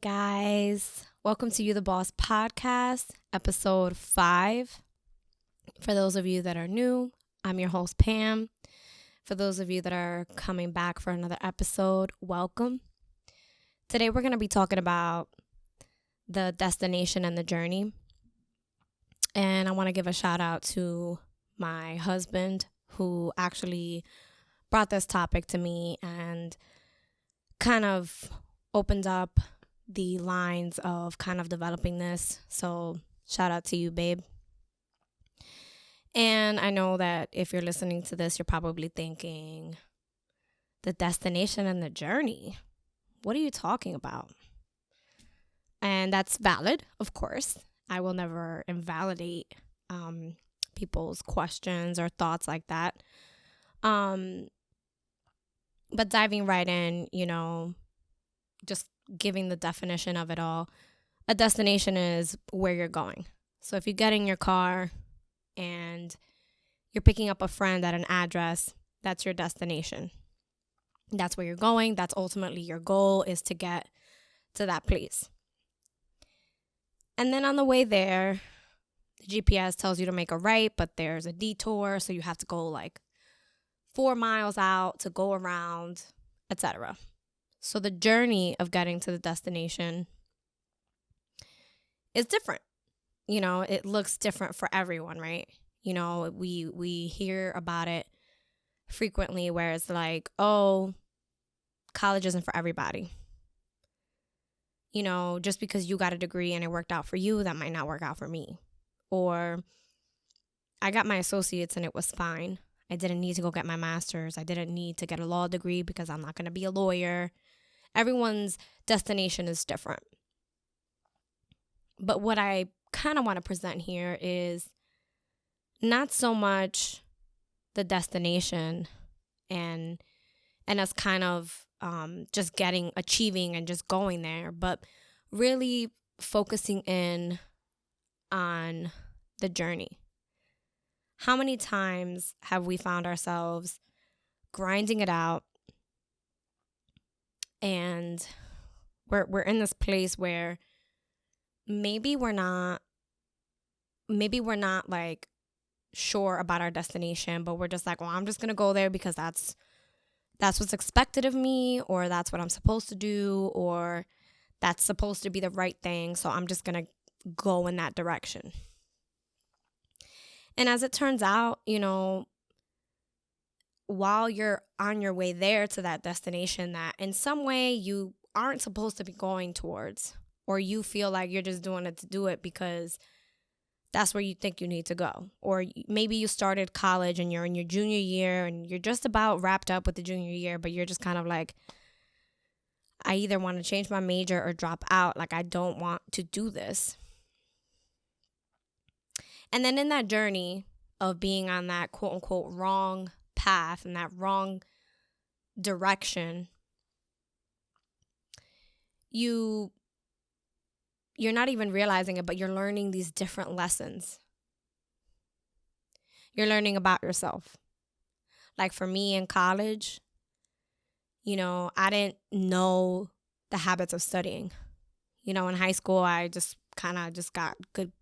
Guys, welcome to You the Boss podcast, episode 5. For those of you that are new, I'm your host Pam. For those of you that are coming back for another episode, welcome. Today we're going to be talking about the destination and the journey. And I want to give a shout out to my husband who actually brought this topic to me and kind of opened up the lines of kind of developing this. So shout out to you, babe. And I know that if you're listening to this, you're probably thinking, the destination and the journey, what are you talking about? And that's valid, of course. I will never invalidate people's questions or thoughts like that. But diving right in, just giving the definition of it all, a destination is where you're going. So if you get in your car and you're picking up a friend at an address, that's your destination. That's where you're going. That's ultimately your goal, is to get to that place. And then on the way there, the GPS tells you to make a right, but there's a detour, so you have to go like 4 miles out to go around, etc. So the journey of getting to the destination is different. It looks different for everyone, right? We hear about it frequently where it's like, oh, college isn't for everybody. Just because you got a degree and it worked out for you, that might not work out for me. Or I got my associates and it was fine. I didn't need to go get my master's. I didn't need to get a law degree because I'm not going to be a lawyer. Everyone's destination is different. But what I kind of want to present here is not so much the destination and us kind of just achieving and just going there, but really focusing in on the journey. How many times have we found ourselves grinding it out and we're in this place where maybe we're not like sure about our destination, but we're just like, well, I'm just going to go there because that's what's expected of me, or that's what I'm supposed to do, or that's supposed to be the right thing. So I'm just going to go in that direction. And as it turns out, while you're on your way there to that destination that in some way you aren't supposed to be going towards, or you feel like you're just doing it to do it because that's where you think you need to go. Or maybe you started college and you're in your junior year and you're just about wrapped up with the junior year, but you're just kind of like, I either want to change my major or drop out. Like, I don't want to do this. And then in that journey of being on that quote unquote wrong path and that wrong direction, you're not even realizing it, but you're learning these different lessons. You're learning about yourself. Like for me in college, I didn't know the habits of studying. In high school, I just kind of just got good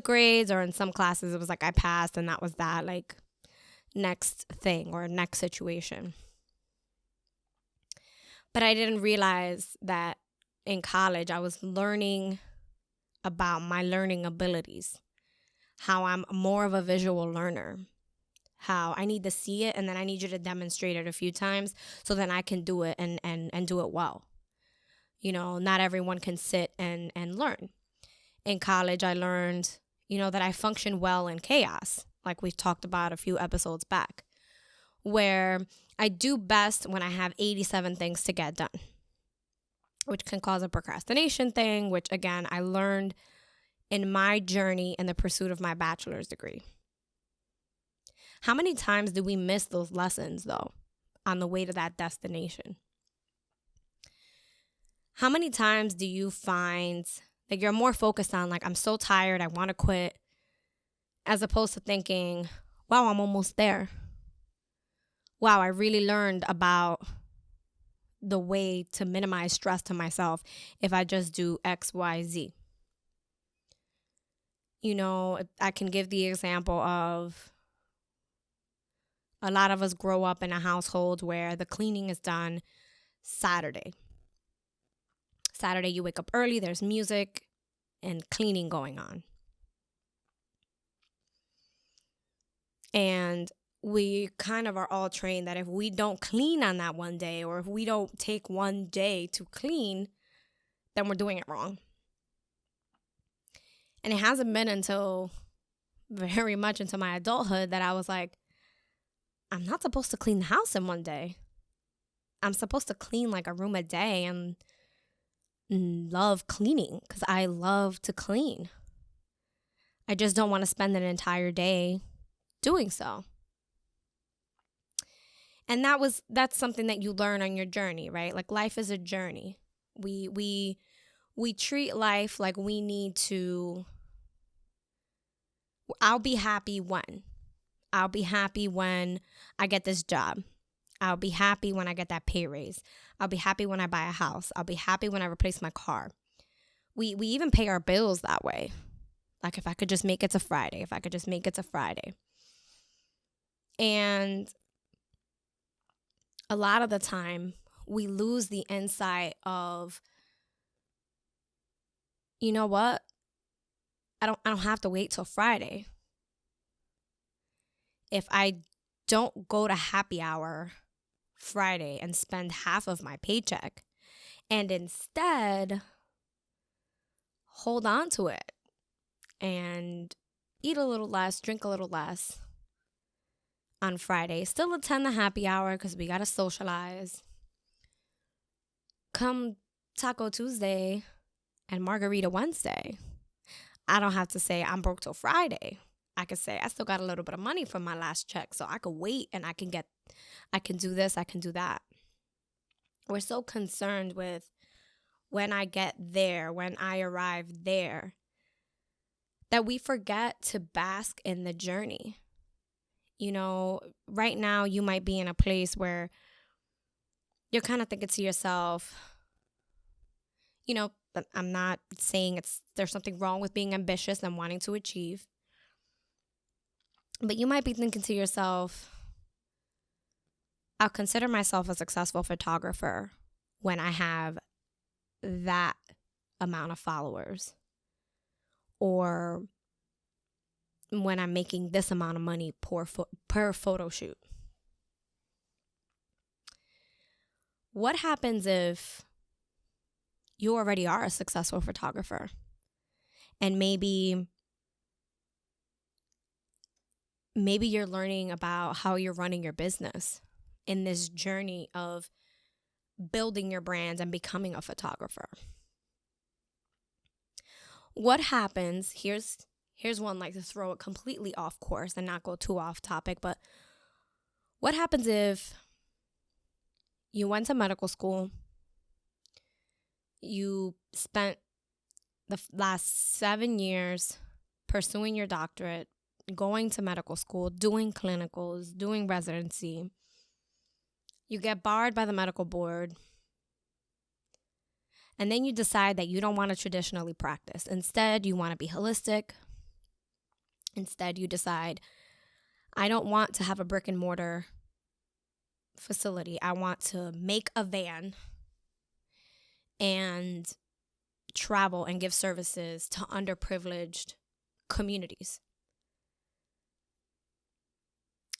grades, or in some classes it was like I passed and that was that, like next thing or next situation. But I didn't realize that in college I was learning about my learning abilities, how I'm more of a visual learner, how I need to see it and then I need you to demonstrate it a few times so then I can do it and do it well. Not everyone can sit and learn. In college, I learned, that I function well in chaos, like we talked about a few episodes back, where I do best when I have 87 things to get done, which can cause a procrastination thing, which, again, I learned in my journey in the pursuit of my bachelor's degree. How many times do we miss those lessons, though, on the way to that destination? How many times do you find that you're more focused on, like, I'm so tired, I want to quit, as opposed to thinking, wow, I'm almost there. Wow, I really learned about the way to minimize stress to myself if I just do X, Y, Z. I can give the example of a lot of us grow up in a household where the cleaning is done Saturday. Saturday, you wake up early, there's music and cleaning going on. And we kind of are all trained that if we don't clean on that one day, or if we don't take one day to clean, then we're doing it wrong. And it hasn't been until very much into my adulthood that I was like, I'm not supposed to clean the house in one day. I'm supposed to clean like a room a day and love cleaning because I love to clean. I just don't want to spend an entire day doing so. And that's something that you learn on your journey, right? Like life is a journey. We treat life like we need to. I'll be happy when I get this job. I'll be happy when I get that pay raise. I'll be happy when I buy a house. I'll be happy when I replace my car. We even pay our bills that way. Like if I could just make it to Friday. And a lot of the time we lose the insight of, you know what? I don't have to wait till Friday. If I don't go to happy hour Friday and spend half of my paycheck and instead hold on to it and eat a little less, drink a little less on Friday, still attend the happy hour because we got to socialize. Come Taco Tuesday and Margarita Wednesday, I don't have to say I'm broke till Friday. I could say I still got a little bit of money from my last check, so I could wait and I can do this, I can do that. We're so concerned with when I get there, when I arrive there, that we forget to bask in the journey. You know, right now you might be in a place where you're kind of thinking to yourself, you know, I'm not saying there's something wrong with being ambitious and wanting to achieve. But you might be thinking to yourself, I'll consider myself a successful photographer when I have that amount of followers, or when I'm making this amount of money per photo shoot. What happens if you already are a successful photographer and maybe you're learning about how you're running your business in this journey of building your brand and becoming a photographer? What happens, here's one, like, to throw it completely off course and not go too off topic, but what happens if you went to medical school, you spent the last 7 years pursuing your doctorate, going to medical school, doing clinicals, doing residency. You get barred by the medical board. And then you decide that you don't want to traditionally practice. Instead, you want to be holistic. Instead, you decide, I don't want to have a brick and mortar facility. I want to make a van and travel and give services to underprivileged communities.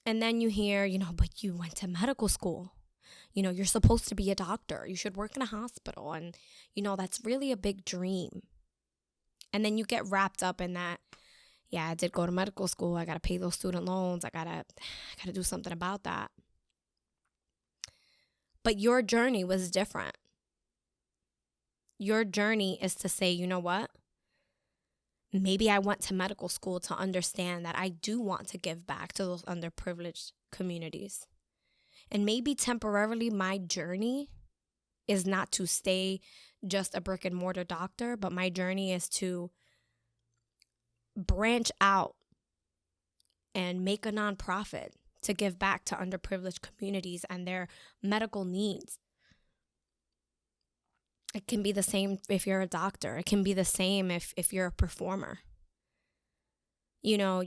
And then you hear, but you went to medical school. You're supposed to be a doctor. You should work in a hospital. And, that's really a big dream. And then you get wrapped up in that. Yeah, I did go to medical school. I got to pay those student loans. I got to do something about that. But your journey was different. Your journey is to say, you know what? Maybe I went to medical school to understand that I do want to give back to those underprivileged communities. And maybe temporarily my journey is not to stay just a brick and mortar doctor, but my journey is to branch out and make a nonprofit to give back to underprivileged communities and their medical needs. It can be the same if you're a doctor. It can be the same if you're a performer. You know,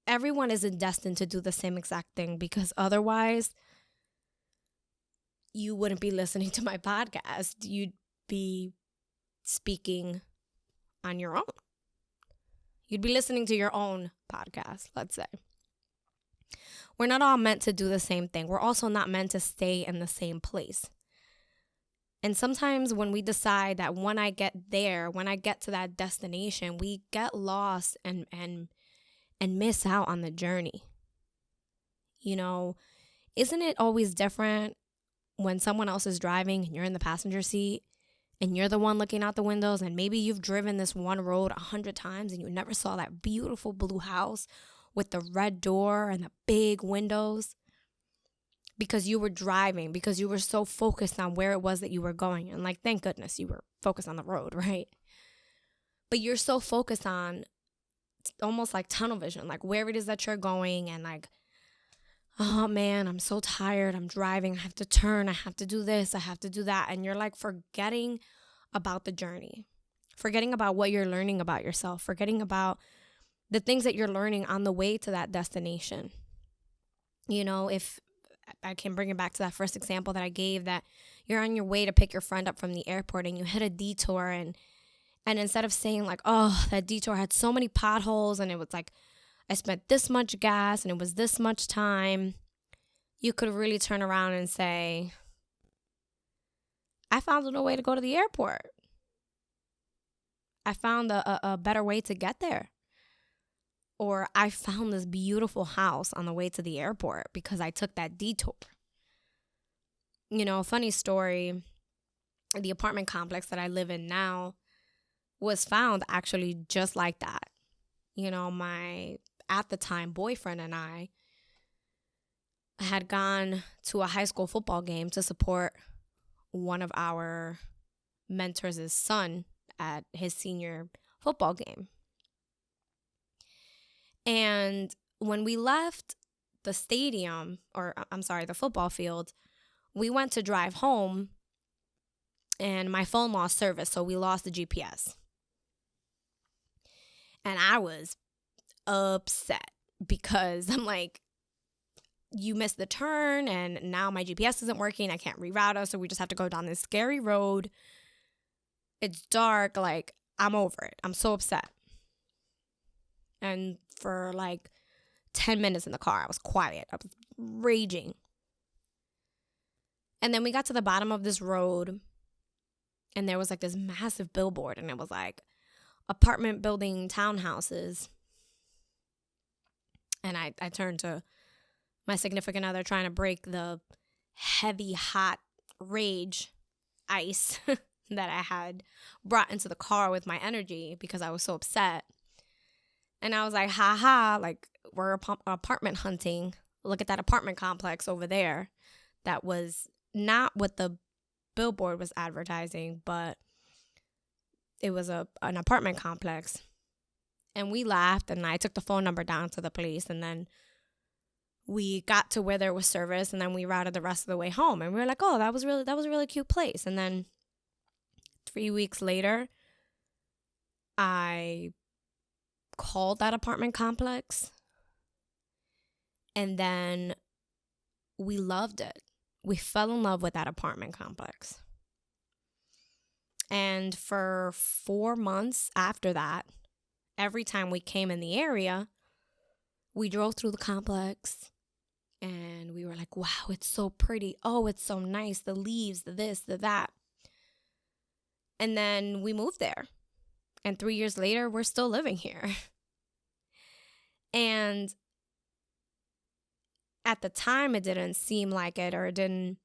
everyone isn't destined to do the same exact thing, because otherwise you wouldn't be listening to my podcast. You'd be speaking on your own. You'd be listening to your own podcast, let's say. We're not all meant to do the same thing. We're also not meant to stay in the same place. And sometimes when we decide that when I get to that destination, we get lost and miss out on the journey. You know, isn't it always different when someone else is driving and you're in the passenger seat and you're the one looking out the windows, and maybe you've driven this one road 100 times and you never saw that beautiful blue house with the red door and the big windows? Because you were driving, because you were so focused on where it was that you were going. And like, thank goodness you were focused on the road, right? But you're so focused on almost like tunnel vision, like where it is that you're going, and like, oh man, I'm so tired. I'm driving. I have to turn. I have to do this. I have to do that. And you're like forgetting about the journey, forgetting about what you're learning about yourself, forgetting about the things that you're learning on the way to that destination. You know, if I can bring it back to that first example that I gave, that you're on your way to pick your friend up from the airport and you hit a detour, and instead of saying like, oh, that detour had so many potholes and it was like, I spent this much gas and it was this much time, you could really turn around and say, I found a way to go to the airport. I found a better way to get there. Or I found this beautiful house on the way to the airport because I took that detour. You know, a funny story, the apartment complex that I live in now was found actually just like that. You know, my, at the time, boyfriend and I had gone to a high school football game to support one of our mentors' son at his senior football game. And when we left the stadium, or I'm sorry, the football field, we went to drive home and my phone lost service, so we lost the GPS. And I was upset because I'm like, you missed the turn and now my GPS isn't working. I can't reroute us, so we just have to go down this scary road. It's dark. Like, I'm over it. I'm so upset. And for like 10 minutes in the car, I was quiet. I was raging. And then we got to the bottom of this road and there was like this massive billboard, and it was like apartment building townhouses. And I turned to my significant other, trying to break the heavy, hot rage ice that I had brought into the car with my energy because I was so upset. And I was like, ha ha, like, we're apartment hunting. Look at that apartment complex over there. That was not what the billboard was advertising, but it was an apartment complex. And we laughed, and I took the phone number down to the police, and then we got to where there was service, and then we routed the rest of the way home. And we were like, oh, that was a really cute place. And then 3 weeks later, I called that apartment complex, and then we loved it. We fell in love with that apartment complex. And for 4 months after that, every time we came in the area, we drove through the complex and we were like, wow, it's so pretty. Oh, it's so nice. The leaves, the this, the that. And then we moved there. And 3 years later, we're still living here. And at the time, it didn't seem like it, or it didn't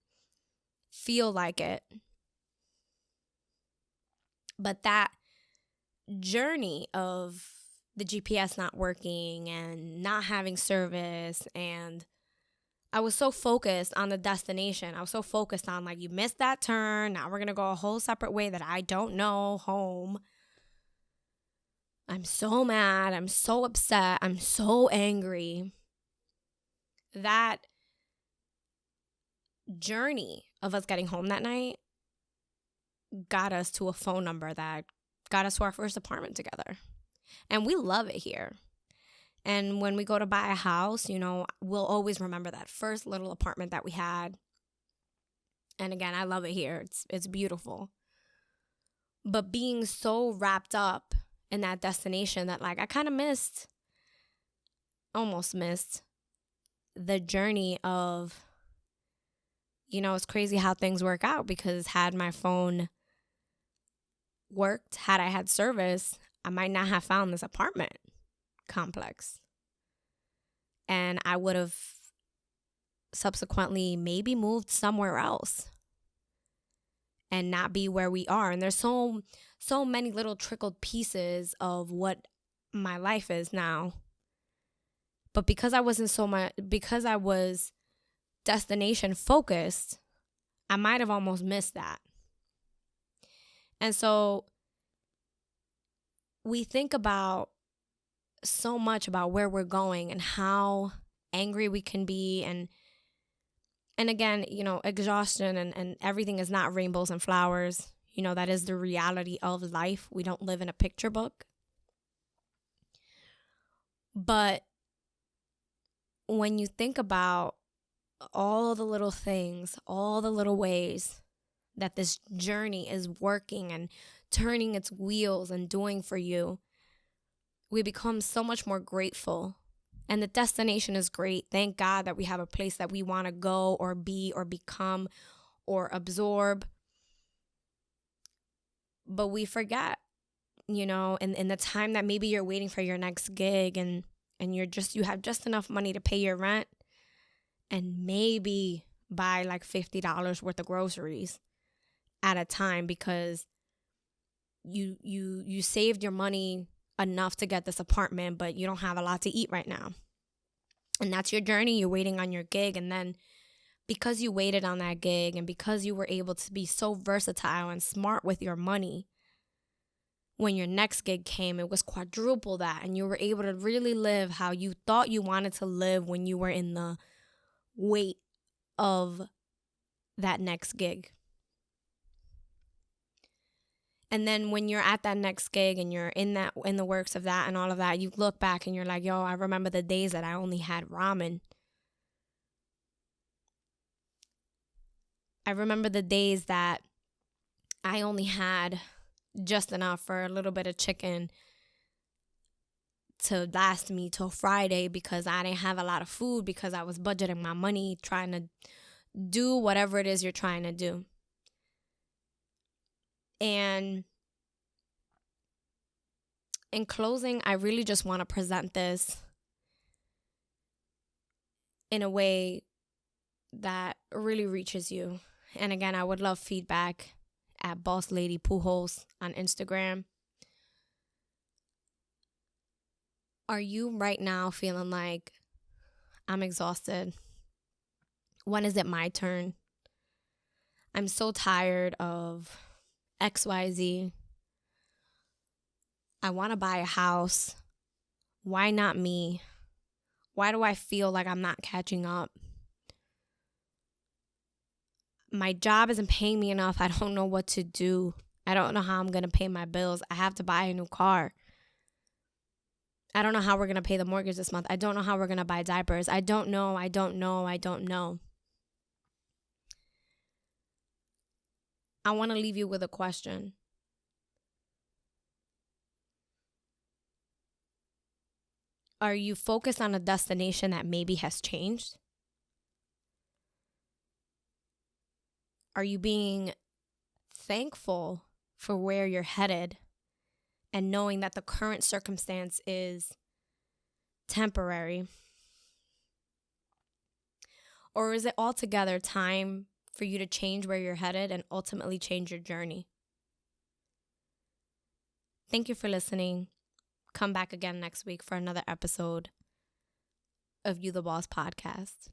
feel like it. But that journey of the GPS not working and not having service, and I was so focused on the destination. I was so focused on, like, you missed that turn. Now we're going to go a whole separate way that I don't know home. I'm so mad. I'm so upset. I'm so angry. That journey of us getting home that night got us to a phone number that got us to our first apartment together. And we love it here. And when we go to buy a house, we'll always remember that first little apartment that we had. And again, I love it here. It's beautiful. But being so wrapped up in that destination that I kind of almost missed the journey of, it's crazy how things work out, because had my phone worked, had I had service, I might not have found this apartment complex. And I would have subsequently maybe moved somewhere else and not be where we are. And there's so many little trickled pieces of what my life is now. But because I was destination focused, I might have almost missed that. And so we think about so much about where we're going and how angry we can be. And again, exhaustion and everything is not rainbows and flowers. That is the reality of life. We don't live in a picture book. But when you think about all the little things, all the little ways that this journey is working and turning its wheels and doing for you, we become so much more grateful. And the destination is great. Thank God that we have a place that we want to go or be or become or absorb. But we forget, in the time that maybe you're waiting for your next gig and you have just enough money to pay your rent and maybe buy $50 worth of groceries at a time, because you saved your money enough to get this apartment, but you don't have a lot to eat right now. And that's your journey. You're waiting on your gig. And then because you waited on that gig and because you were able to be so versatile and smart with your money, when your next gig came, it was quadruple that. And you were able to really live how you thought you wanted to live when you were in the wait of that next gig. And then when you're at that next gig and you're in the works of that and all of that, you look back and you're like, yo, I remember the days that I only had ramen. I remember the days that I only had just enough for a little bit of chicken to last me till Friday, because I didn't have a lot of food, because I was budgeting my money, trying to do whatever it is you're trying to do. And in closing, I really just want to present this in a way that really reaches you. And again, I would love feedback at Boss Lady Pujols on Instagram. Are you right now feeling like, I'm exhausted? When is it my turn? I'm so tired of XYZ. I want to buy a house. Why not me? Why do I feel like I'm not catching up? My job isn't paying me enough. I don't know what to do. I don't know how I'm going to pay my bills. I have to buy a new car. I don't know how we're going to pay the mortgage this month. I don't know how we're going to buy diapers. I don't know. I want to leave you with a question. Are you focused on a destination that maybe has changed? Are you being thankful for where you're headed and knowing that the current circumstance is temporary? Or is it altogether time for you to change where you're headed and ultimately change your journey? Thank you for listening. Come back again next week for another episode of You the Boss podcast.